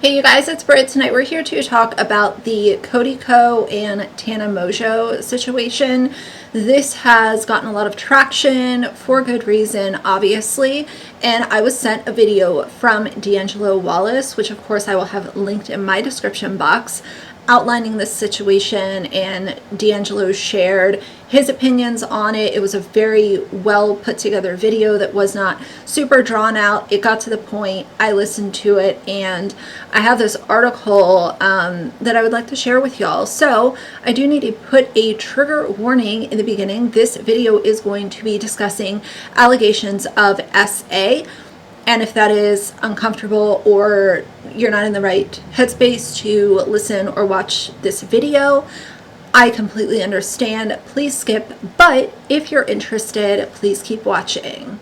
Hey you guys, it's Britt. Tonight we're here to talk about the Cody Ko and Tana Mongeau situation. This has gotten a lot of traction for good reason, obviously, and I was sent a video from D'Angelo Wallace, which of course I will have linked in my description box, outlining this situation, and D'Angelo shared his opinions on it. It was a very well put together video that was not super drawn out. It got to the point. I listened to it, and I have this article that I would like to share with y'all. So I do need to put a trigger warning in the beginning. This video is going to be discussing allegations of SA. And if that is uncomfortable or you're not in the right headspace to listen or watch this video, I completely understand. Please skip. But if you're interested, please keep watching.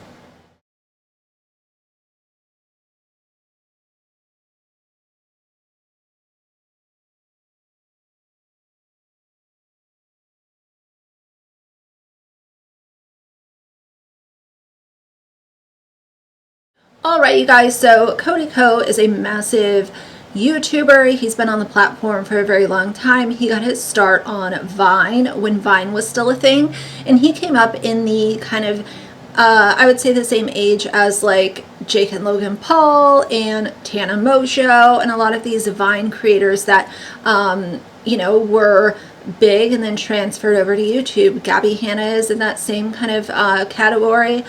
Alright, you guys, so Cody Ko is a massive YouTuber. He's been on the platform for a very long time. He got his start on Vine when Vine was still a thing, and he came up in the kind of I would say the same age as like Jake and Logan Paul and Tana Mongeau and a lot of these Vine creators that were big and then transferred over to YouTube. Gabby Hanna is in that same kind of category.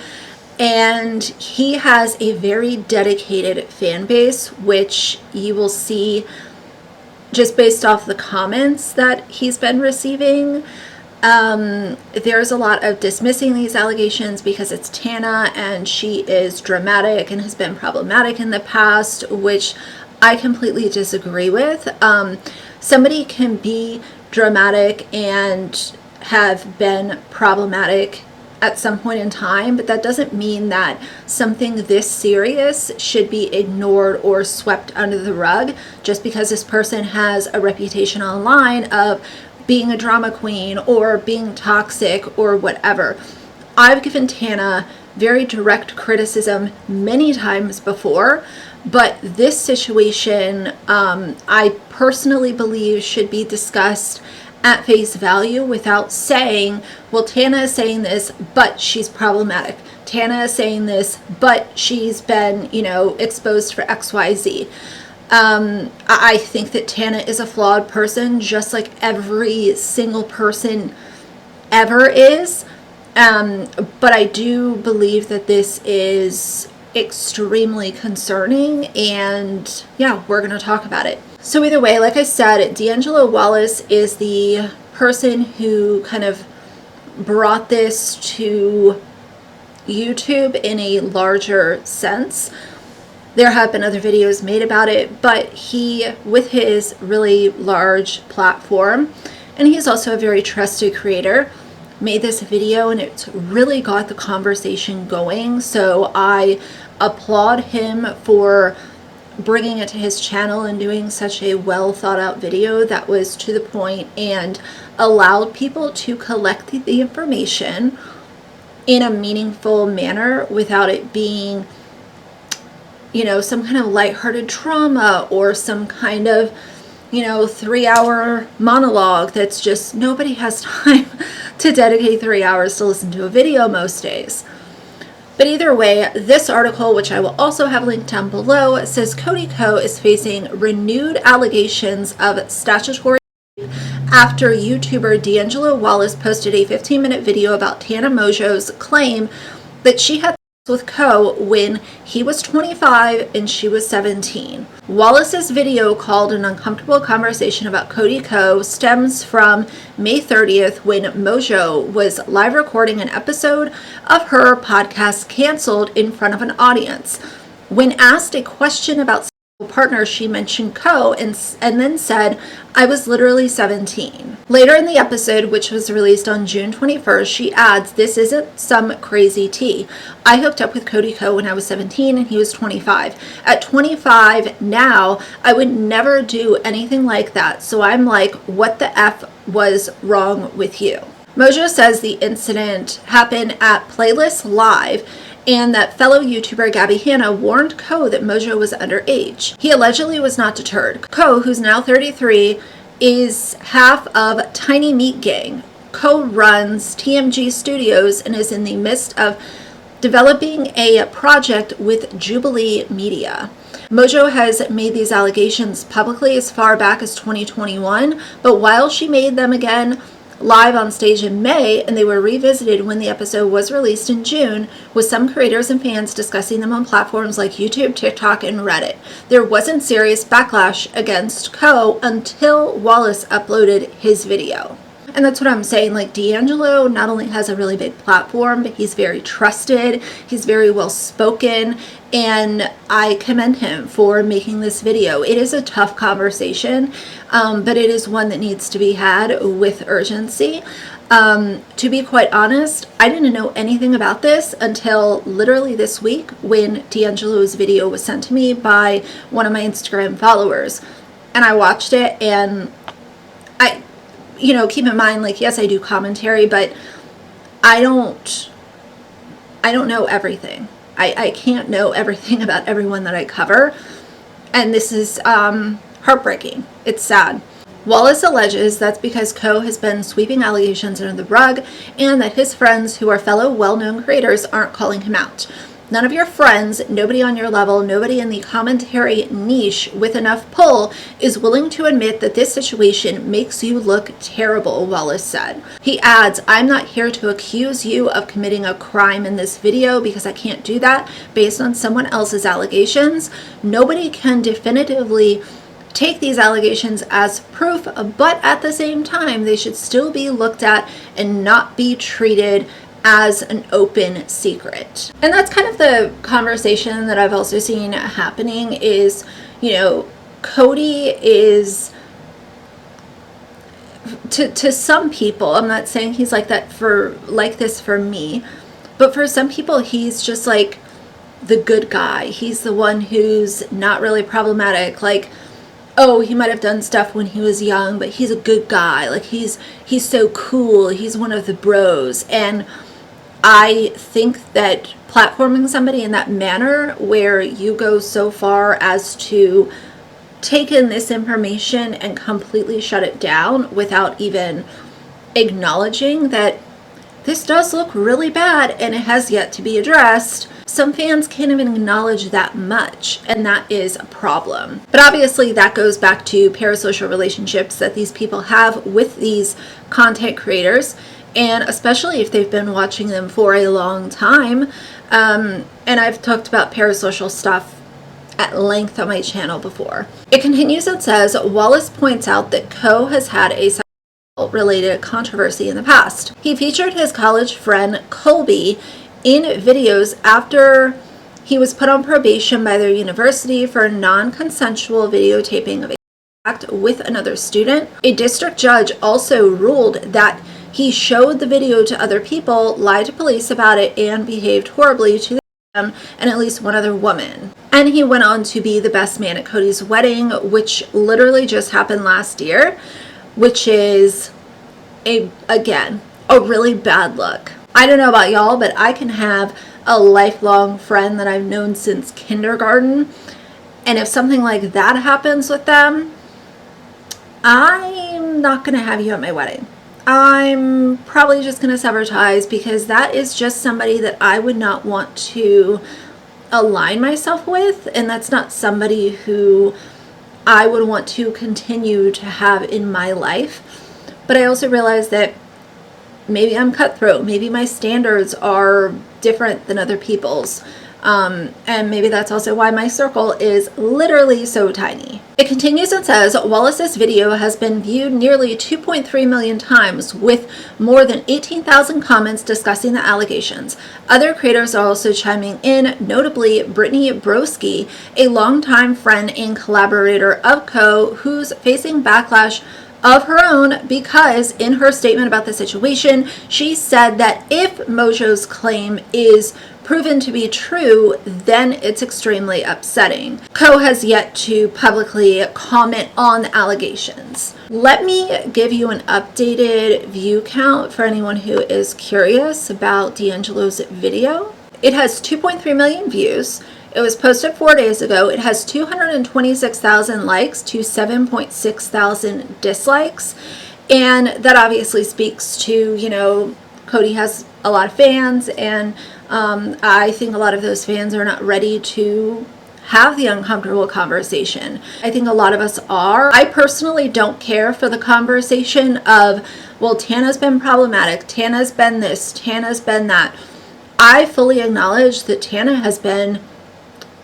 And he has a very dedicated fan base, which you will see just based off the comments that he's been receiving. There's a lot of dismissing these allegations because it's Tana and she is dramatic and has been problematic in the past, which I completely disagree with. Somebody can be dramatic and have been problematic at some point in time, but that doesn't mean that something this serious should be ignored or swept under the rug just because this person has a reputation online of being a drama queen or being toxic or whatever. I've given Tana very direct criticism many times before, but this situation I personally believe should be discussed at face value without saying, well, Tana is saying this, but she's problematic. Tana is saying this, but she's been, exposed for XYZ. I think that Tana is a flawed person, just like every single person ever is. But I do believe that this is extremely concerning, and yeah, we're going to talk about it. So either way, like I said, D'Angelo Wallace is the person who kind of brought this to YouTube in a larger sense. There have been other videos made about it, but he, with his really large platform, and he's also a very trusted creator, made this video, and it's really got the conversation going. So I applaud him for bringing it to his channel and doing such a well thought out video that was to the point and allowed people to collect the information in a meaningful manner without it being, some kind of lighthearted drama or some kind of 3-hour monologue that's just, nobody has time to dedicate 3 hours to listen to a video most days. But either way, this article, which I will also have linked down below, says Cody Ko is facing renewed allegations of statutory rape after YouTuber D'Angelo Wallace posted a 15-minute video about Tana Mongeau's claim that she had with Ko when he was 25 and she was 17. Wallace's video, called An Uncomfortable Conversation About Cody Ko, stems from May 30th when Mongeau was live recording an episode of her podcast Canceled in front of an audience. When asked a question about partner, she mentioned Ko and then said, "I was literally 17. Later in the episode, which was released on June 21st, she adds, "This isn't some crazy tea. I hooked up with Cody Ko when I was 17 and he was 25. At 25 now, I would never do anything like that. So I'm like, what the F was wrong with you?" Mongeau says the incident happened at Playlist Live and that fellow YouTuber Gabby Hanna warned Ko that Mojo was underage. He allegedly was not deterred. Ko, who's now 33, is half of Tiny Meat Gang. Ko runs TMG Studios and is in the midst of developing a project with Jubilee Media. Mojo has made these allegations publicly as far back as 2021, but while she made them again live on stage in May, and they were revisited when the episode was released in June, with some creators and fans discussing them on platforms like YouTube, TikTok, and Reddit. There wasn't serious backlash against Ko until Wallace uploaded his video. And that's what I'm saying, like, D'Angelo not only has a really big platform, but he's very trusted, he's very well spoken, and I commend him for making this video. It is a tough conversation, but it is one that needs to be had with urgency. To be quite honest, I didn't know anything about this until literally this week when D'Angelo's video was sent to me by one of my Instagram followers. And I watched it, and keep in mind, like, yes, I do commentary, but I don't know everything. I can't know everything about everyone that I cover. And this is heartbreaking. It's sad. Wallace alleges that's because Ko has been sweeping allegations under the rug and that his friends, who are fellow well-known creators, aren't calling him out. None of your friends, nobody on your level, nobody in the commentary niche with enough pull is willing to admit that this situation makes you look terrible, Wallace said. He adds, I'm not here to accuse you of committing a crime in this video because I can't do that based on someone else's allegations. Nobody can definitively take these allegations as proof, but at the same time, they should still be looked at and not be treated as an open secret. And that's kind of the conversation that I've also seen happening is, Cody is, to some people, I'm not saying he's like this for me, but for some people, he's just like the good guy. He's the one who's not really problematic. Like, oh, he might have done stuff when he was young, but he's a good guy. Like, he's so cool. He's one of the bros. And I think that platforming somebody in that manner, where you go so far as to take in this information and completely shut it down without even acknowledging that this does look really bad and it has yet to be addressed. Some fans can't even acknowledge that much, and that is a problem. But obviously that goes back to parasocial relationships that these people have with these content creators, and especially if they've been watching them for a long time. And I've talked about parasocial stuff at length on my channel before. It continues and says, Wallace points out that Ko has had a related controversy in the past. He featured his college friend Colby in videos after he was put on probation by their university for non-consensual videotaping of a act with another student. A district judge also ruled that he showed the video to other people, lied to police about it, and behaved horribly to them and at least one other woman. And he went on to be the best man at Cody's wedding, which literally just happened last year, which is, again, a really bad look. I don't know about y'all, but I can have a lifelong friend that I've known since kindergarten, and if something like that happens with them, I'm not going to have you at my wedding. I'm probably just going to sever ties, because that is just somebody that I would not want to align myself with, and that's not somebody who I would want to continue to have in my life. But I also realize that maybe I'm cutthroat, maybe my standards are different than other people's, and maybe that's also why my circle is literally so tiny. It continues and says, Wallace's video has been viewed nearly 2.3 million times, with more than 18,000 comments discussing the allegations. Other creators are also chiming in, notably Brittany Broski, a longtime friend and collaborator of Ko, who's facing backlash of her own because in her statement about the situation, she said that if Mojo's claim is proven to be true, then it's extremely upsetting. Ko has yet to publicly comment on the allegations. Let me give you an updated view count for anyone who is curious about D'Angelo's video. It has 2.3 million views. It was posted 4 days ago. It has 226,000 likes to 7.6 thousand dislikes. And that obviously speaks to, you know, Cody has a lot of fans, and I think a lot of those fans are not ready to have the uncomfortable conversation. I think a lot of us are. I personally don't care for the conversation of, well, Tana's been problematic, Tana's been this, Tana's been that. I fully acknowledge that Tana has been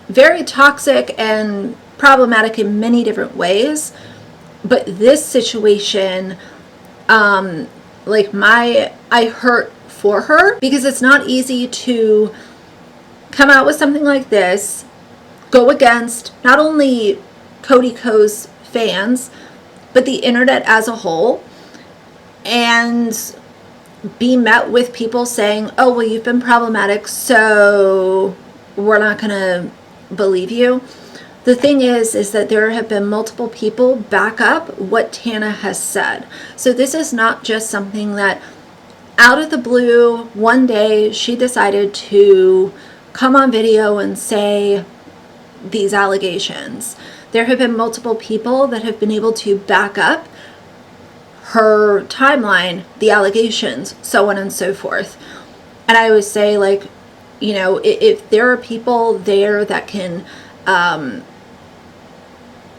very toxic and problematic in many different ways, but this situation, like, I hurt for her, because it's not easy to come out with something like this, go against not only Cody Ko's fans, but the internet as a whole, and be met with people saying, oh, well, you've been problematic, so we're not gonna believe you. The thing is that there have been multiple people back up what Tana has said. So this is not just something that out of the blue, one day she decided to come on video and say these allegations. There have been multiple people that have been able to back up her timeline, the allegations, so on and so forth. And I always say, like, you know, if there are people there that can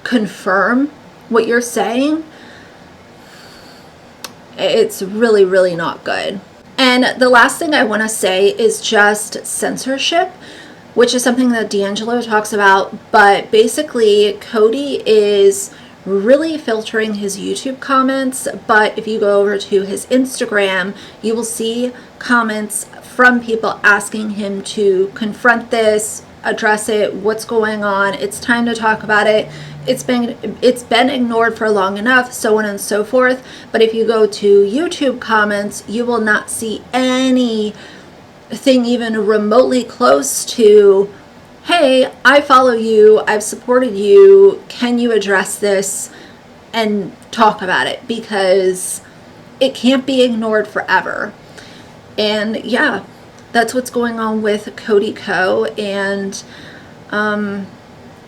confirm what you're saying, it's really, really not good. And the last thing I want to say is just censorship, which is something that D'Angelo talks about. But basically, Cody is really filtering his YouTube comments. But if you go over to his Instagram, you will see comments from people asking him to confront this, address it, what's going on, it's time to talk about it. It's been ignored for long enough, so on and so forth. But if you go to YouTube comments, you will not see anything even remotely close to, hey, I follow you, I've supported you, can you address this and talk about it? Because it can't be ignored forever. And yeah, that's what's going on with Cody Ko, and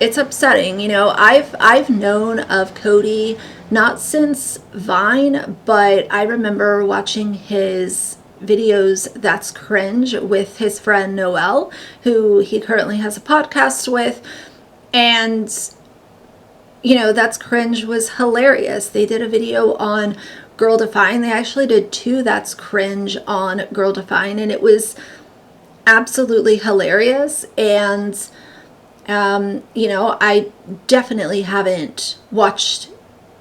it's upsetting. You know, I've known of Cody not since Vine, but I remember watching his videos, That's Cringe, with his friend Noel, who he currently has a podcast with. And, you know, That's Cringe was hilarious. They did a video on Girl Define. They actually did 2 That's Cringe on Girl Define, and it was absolutely hilarious. And you know, I definitely haven't watched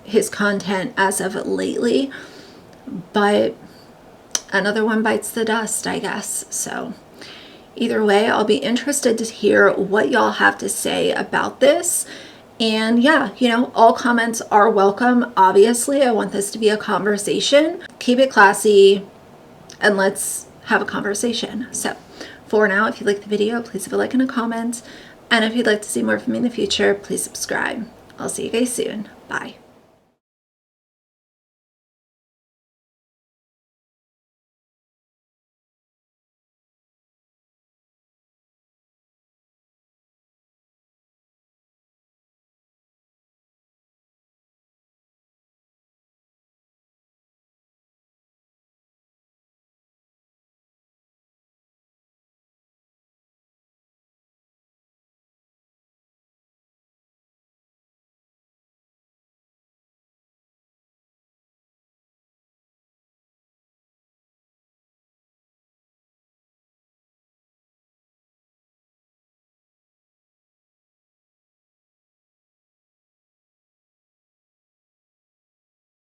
his content as of lately, but another one bites the dust, I guess. So either way, I'll be interested to hear what y'all have to say about this. And yeah, you know, all comments are welcome. Obviously, I want this to be a conversation. Keep it classy and let's have a conversation. So for now, if you like the video, please leave a like and a comment. And if you'd like to see more from me in the future, please subscribe. I'll see you guys soon. Bye.